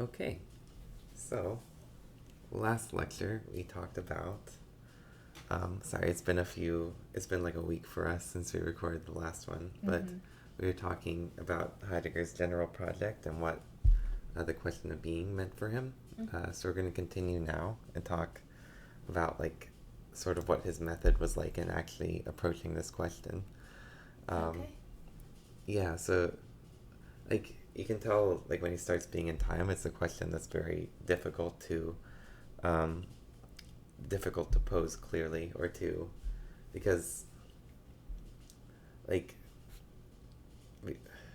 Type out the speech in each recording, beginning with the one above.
Okay, so last lecture we talked about. Sorry, it's been like a week for us since we recorded the last one, but Mm-hmm. we were talking about Heidegger's general project and what the question of being meant for him. Mm-hmm. So we're going to continue now and talk about like sort of what his method was like in actually approaching this question. Um, Okay. yeah, so like you can tell like when he starts being in time, it's a question that's very um, difficult to pose clearly or to because like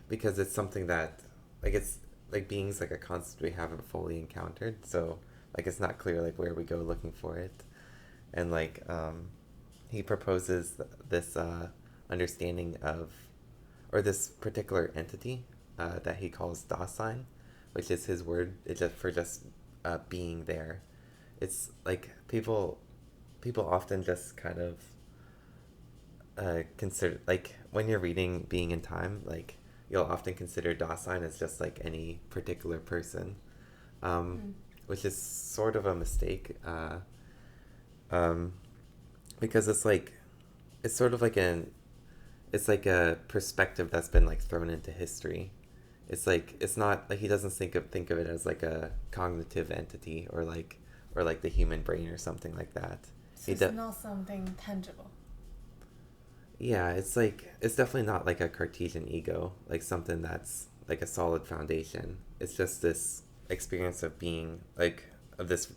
because it's something that it's like being's like a concept we haven't fully encountered, so like it's not clear like where we go looking for it. And he proposes this understanding of or this particular entity that he calls Dasein, which is his word it's just for just being there. It's like people often just kind of consider like when you're reading Being in Time, like you'll often consider Dasein as just like any particular person, um, Mm. which is sort of a mistake um, because it's sort of like it's like a perspective that's been like thrown into history. It's like it's not like he doesn't think of it as like a cognitive entity or like the human brain or something like that. So He it's de- not something tangible. yeah, it's like it's definitely not like a Cartesian ego, like something that's like a solid foundation. It's just this experience of being like of this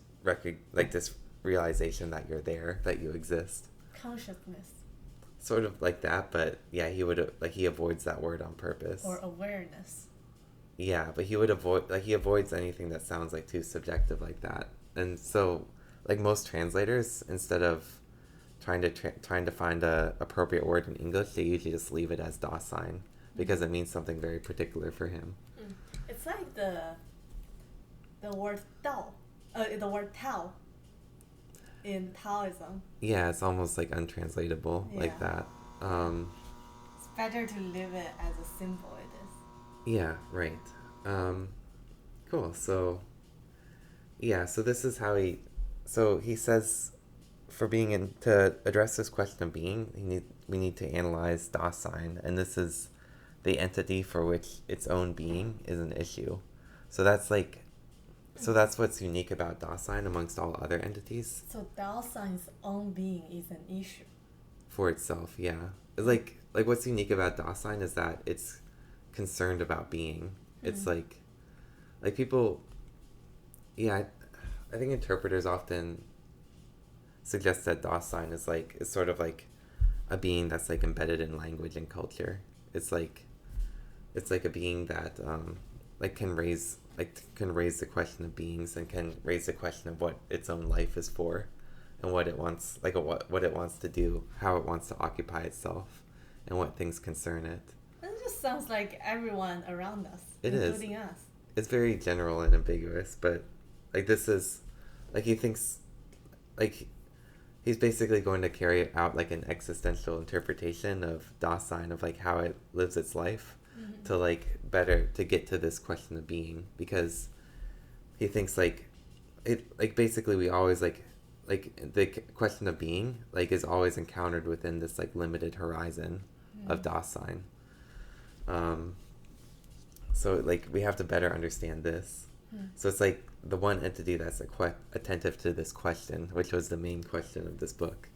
like this realization that you're there, that you exist. Consciousness Sort of like that, but yeah, he avoids that word on purpose. or awareness. Yeah, but he avoids anything that sounds like too subjective like that. And so like most translators, instead of trying to find a appropriate word in English, they usually just leave it as Dasein because Mm. it means something very particular for him. Mm. It's like the word Tao, the word Tao in Taoism. Yeah, it's almost like untranslatable Yeah. like that. Yeah. Um, It's better to leave it as a symbol. It is. yeah, right. Um, cool. So yeah, so this is how he says for being in to address this question of being, we need to analyze Dasein, and this is the entity for which its own being is an issue. So that's what's unique about Dasein amongst all other entities So Dasein own being is an issue. for itself. Yeah, it's Mm. like what's unique about Dasein is that it's concerned about being. It's Mm. like people. Yeah, I think interpreters often suggest that Dasein is sort of like a being that's like embedded in language and culture. It's like it's like a being that like can raise the question of beings and can raise the question of what its own life is for, and what it wants what it wants to do, how it wants to occupy itself, and what things concern it. It just sounds like everyone around us, It is. including us. It's very general and ambiguous, but like this is like he thinks like he's basically going to carry out like an existential interpretation of Dasein of like how it lives its life Mm-hmm. to like better to get to this question of being, because he thinks like it like basically we always like the question of being like is always encountered within this like limited horizon of Mm. Dasein. Um, so like we have to better understand this. Mm. So it's like the one entity that's attentive to this question, which was the main question of this book.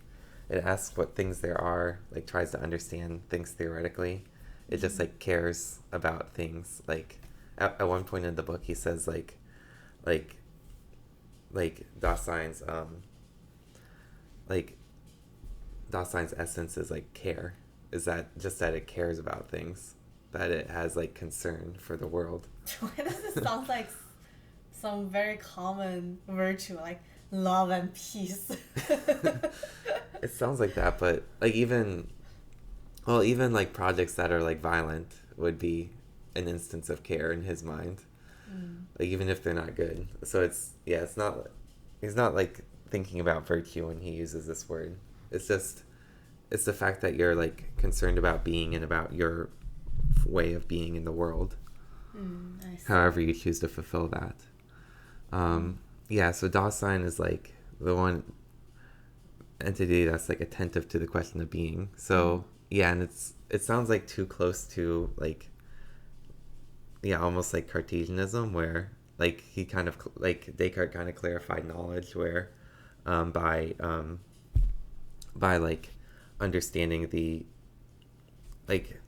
It asks what things there are, like tries to understand things theoretically. It just Mm. like cares about things. Like at one point in the book, he says like like like Dasein's essence is like care. Is that just that it cares about things, that it has like concern for the world. Why does it sound like some very common virtue like love and peace? It sounds like that, but like even like projects that are like violent would be an instance of care in his mind, Mm. like even if they're not good. So it's not he's not like thinking about virtue when he uses this word. It's just it's the fact that you're like concerned about being and about your way of being in the world, Mm, I see. however you choose to fulfill that. Yeah, so Dasein is like the one entity that's like attentive to the question of being. So yeah, and it sounds like too close to like, yeah, almost like Cartesianism, where like he kind of like Descartes kind of clarified knowledge, where um, by um, by like understanding the like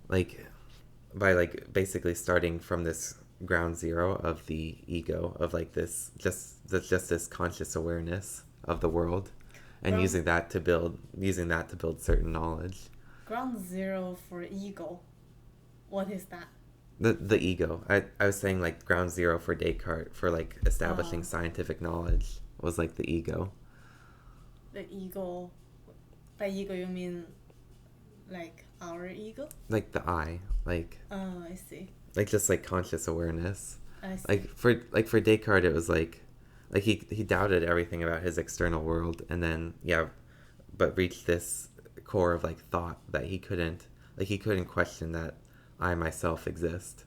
like by like basically starting from this ground zero of the ego of like this just this conscious awareness of the world, and Ground using that to build certain knowledge. ground zero for ego. What is that? The ego. I was saying like ground zero for Descartes for like establishing Uh, scientific knowledge was like the ego. the ego. By ego you mean like our ego? Like the I. Oh, I see. Like just like conscious awareness. I see. For Descartes it was like he doubted everything about his external world, and then yeah, but reached this core of like thought that he couldn't question that I myself exist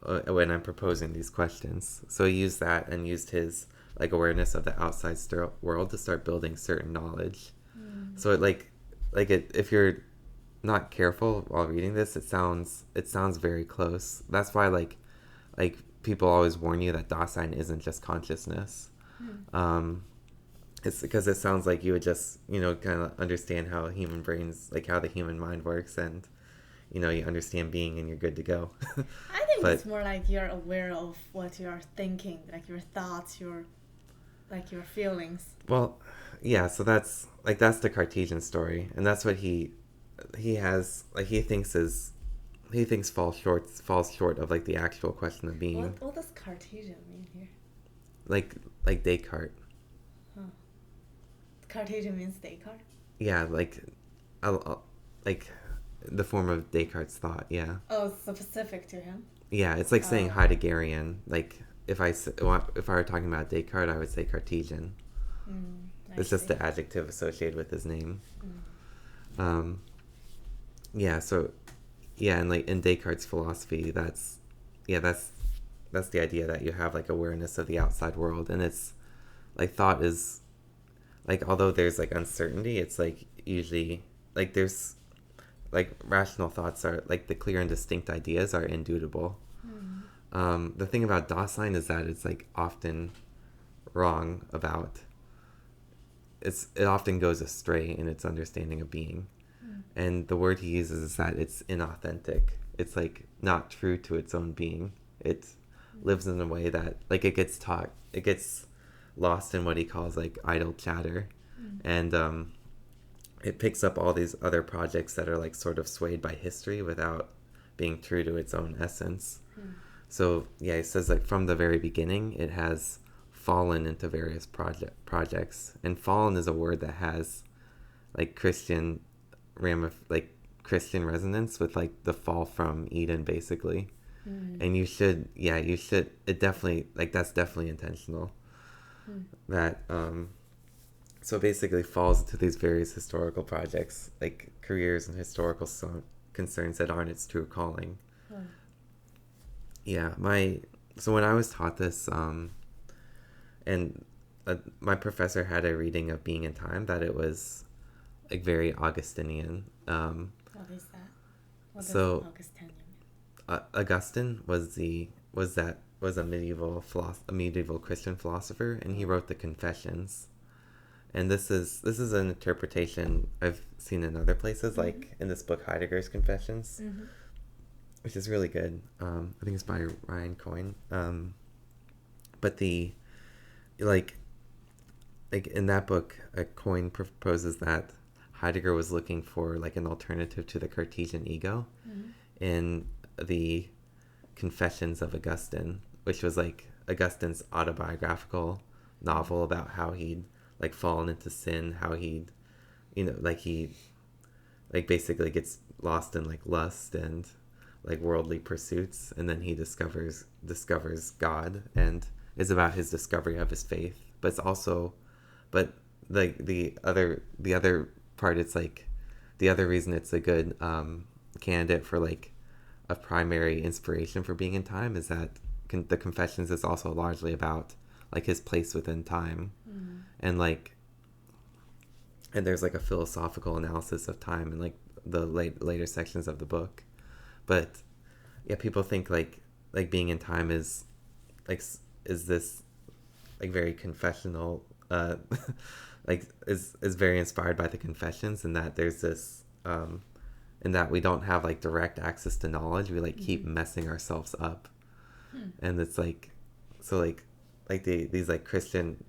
when I'm proposing these questions. So he used that and used his like awareness of the outside world to start building certain knowledge. So if you're not careful while reading this, it sounds very close. That's why like people always warn you that Dasein isn't just consciousness. Um, it's because it sounds like you would just kind of understand how human brains, like how the human mind works, and you understand being and you're good to go. I think But it's more like you're aware of what you are thinking, like your thoughts, your feelings. well, yeah. So that's the Cartesian story, and that's what he has like he thinks falls short of like the actual question of being. What does Cartesian mean here? like Descartes. Huh. Cartesian means Descartes. Yeah, like the form of Descartes' thought. Yeah, Oh, it's specific to him. yeah. It's like saying Oh. Heideggerian. Like if if I were talking about Descartes, I would say Cartesian. It's just the adjective associated with his name. Yeah. So yeah, and like in Descartes' philosophy, that's the idea that you have like awareness of the outside world, and it's like thought is like, although there's like uncertainty, it's like usually like there's like rational thoughts are like the clear and distinct ideas are indubitable. The thing about Dasein is that it's like often wrong about it often goes astray in its understanding of being. And the word he uses is that it's inauthentic. It's like not true to its own being. It lives in a way that like it gets lost in what he calls like idle chatter. And it picks up all these other projects that are like sort of swayed by history without being true to its own essence. So yeah, he says like from the very beginning it has fallen into various projects, and fallen is a word that has like Christian resonance with like the fall from Eden basically. And you should it definitely like that's definitely intentional. That so basically falls into these various historical projects, like careers and historical concerns that aren't its true calling. Yeah, so when I was taught this, and my professor had a reading of Being in Time that it was like very Augustinian. What is that? What So does Augustinian mean? Augustine was a medieval Christian philosopher, and he wrote the Confessions. And this is an interpretation I've seen in other places, like in this book Heidegger's Confessions, which is really good. I think it's by Ryan Coyne. But the like in that book, Coyne proposes that Heidegger was looking for like an alternative to the Cartesian ego in the Confessions of Augustine, which was like Augustine's autobiographical novel about how he'd like fallen into sin, how he'd he like basically gets lost in like lust and like worldly pursuits, and then he discovers God, and is about his discovery of his faith. But it's also like the other part, it's like the other reason it's a good candidate for like a primary inspiration for Being in Time is that the Confessions is also largely about like his place within time, and like, and there's like a philosophical analysis of time in like the later sections of the book. But yeah, people think like being in time is like is this like very confessional, like is very inspired by the Confessions, and that there's this and that we don't have like direct access to knowledge. We like keep messing ourselves up, and it's like, so like these like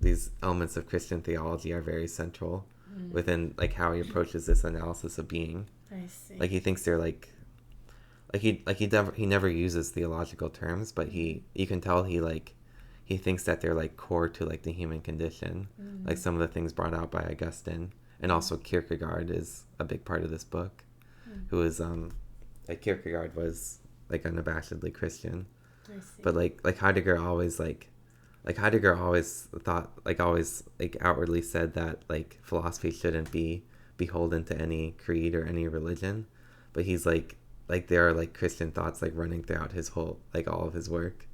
these elements of Christian theology are very central within like how he approaches this analysis of being. I see. Like he thinks they're he never uses theological terms, but you can tell he thinks that they're like core to like the human condition, like some of the things brought out by Augustine, and also Kierkegaard is a big part of this book, who is like Kierkegaard was like unabashedly Christian, but like Heidegger always thought always outwardly said that like philosophy shouldn't be beholden to any creed or any religion, but he's like there are like Christian thoughts like running throughout his whole all of his work.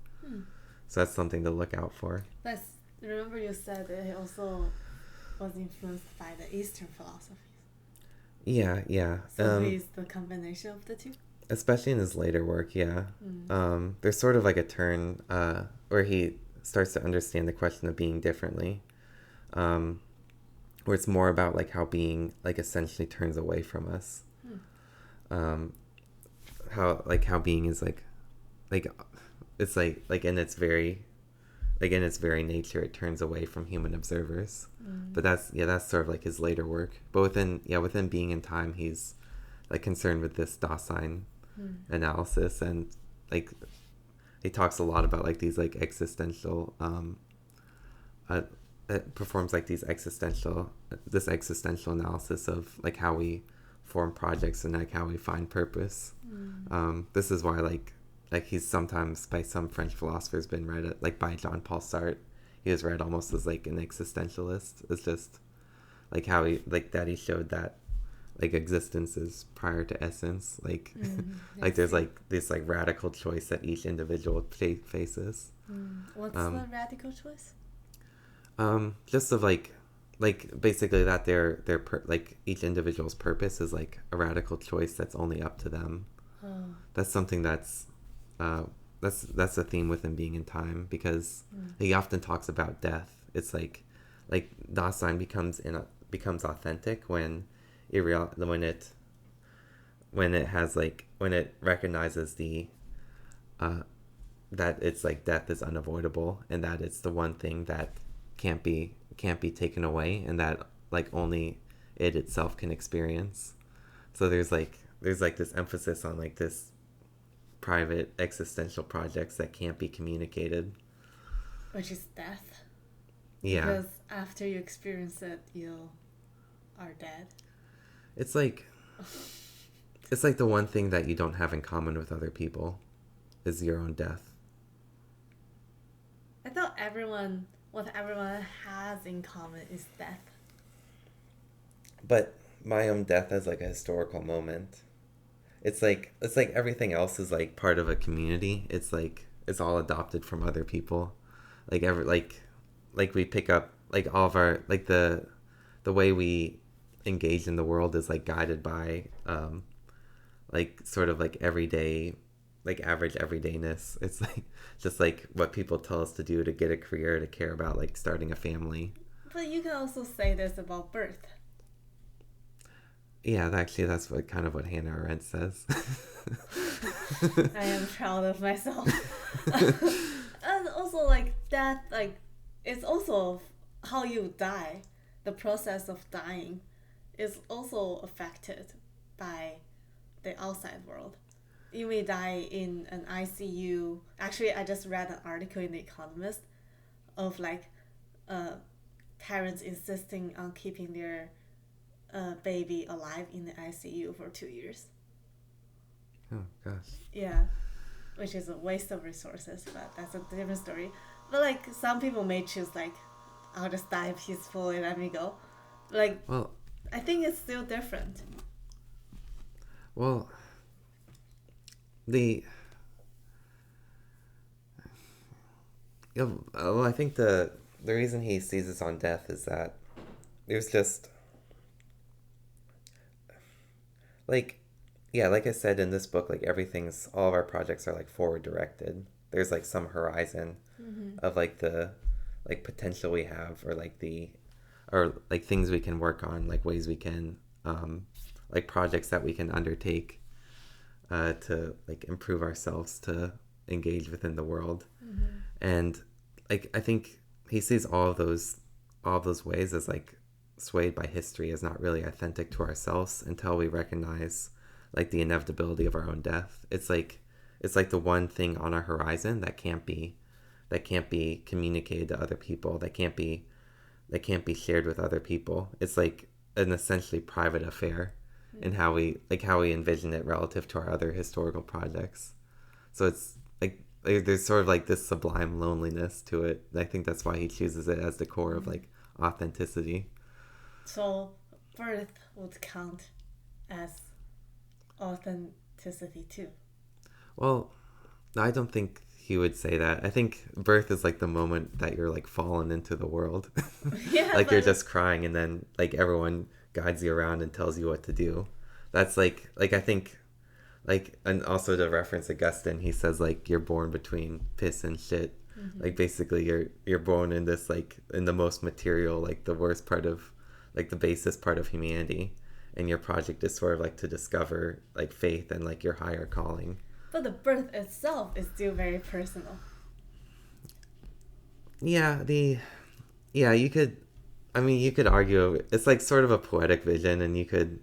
So that's something to look out for. Remember you said that he also was influenced by the Eastern philosophies. Yeah. So he's the combination of the two? Especially in his later work, yeah. There's sort of like a turn where he starts to understand the question of being differently, where it's more about like how being like essentially turns away from us. How being is like it's like in its very nature it turns away from human observers. But that's sort of like his later work. But within Being in Time, he's like concerned with this Dasein analysis, and like he talks a lot about like these like existential it performs like this existential analysis of like how we form projects and like how we find purpose. This is why like he's sometimes by some French philosophers been read like by Jean-Paul Sartre. He was read almost as like an existentialist. It's just like how he like that he showed that like existence is prior to essence. Like like there's like this like radical choice that each individual faces. What's the radical choice? Just of like basically that their like each individual's purpose is like a radical choice that's only up to them. That's something that's a theme within Being in Time, because he often talks about death. It's like Dasein becomes authentic when it recognizes the that it's like death is unavoidable, and that it's the one thing that can't be taken away, and that like only it itself can experience. So there's this emphasis on like this private existential projects that can't be communicated, which is death. Yeah, because after you experience it, you are dead. It's like the one thing that you don't have in common with other people is your own death. I thought what everyone has in common is death. But my own death as like a historical moment. It's like everything else is like part of a community. It's like it's all adopted from other people. Like we pick up like all of our like the way we engage in the world is like guided by like sort of like everyday, like average everydayness. It's like just like what people tell us to do to get a career, to care about like starting a family. But you can also say this about birth. Yeah, actually that's what Hannah Arendt says. I am proud of myself. And also like that, like it's also how you die. The process of dying is also affected by the outside world. You may die in an ICU. Actually, I just read an article in The Economist of like parents insisting on keeping their baby alive in the ICU for 2 years. Oh gosh. Yeah, which is a waste of resources, but that's a different story. But like some people may choose like, I'll just die peacefully, let me go. Like, well, I think it's still different. Well, Yeah, well, I think the reason he seizes on death is that there's just like, yeah, like I said in this book, like everything's all of our projects are like forward directed. There's like some horizon Mm-hmm. of like the like potential we have, or like the or like things we can work on, like ways we can like projects that we can undertake to like improve ourselves, to engage within the world. Mm-hmm. And like I think he sees all of those ways as like swayed by history, as not really authentic to ourselves until we recognize like the inevitability of our own death. It's like the one thing on our horizon that can't be communicated to other people, that can't be shared with other people. It's like an essentially private affair in how we envision it relative to our other historical projects. So it's like there's sort of like this sublime loneliness to it. I think that's why he chooses it as the core of Mm-hmm. like authenticity. So birth would count as authenticity too. Well, I don't think he would say that. I think birth is like the moment that you're like fallen into the world. Yeah, Like you're but just crying and then like everyone guides you around and tells you what to do. That's like I think like, and also to reference Augustine, he says like you're born between piss and shit. mm-hmm. Like basically you're born in this like in the most material, like the worst part of like the basest part of humanity, and your project is sort of like to discover like faith and like your higher calling. But the birth itself is still very personal. Yeah, the yeah, you could, I mean, you could argue it's like sort of a poetic vision, and you could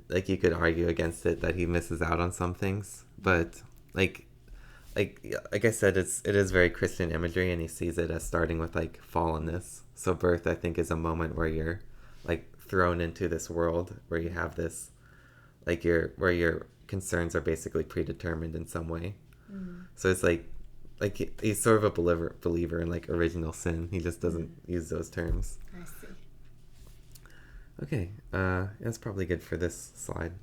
argue against it that he misses out on some things, but like like I said, it is very Christian imagery, and he sees it as starting with like fallenness. So birth, I think, is a moment where you're like thrown into this world where you have this like where your concerns are basically predetermined in some way. Mm. So it's like he's sort of a believer in like original sin. He just doesn't Mm. use those terms. I see. Okay, that's probably good for this slide.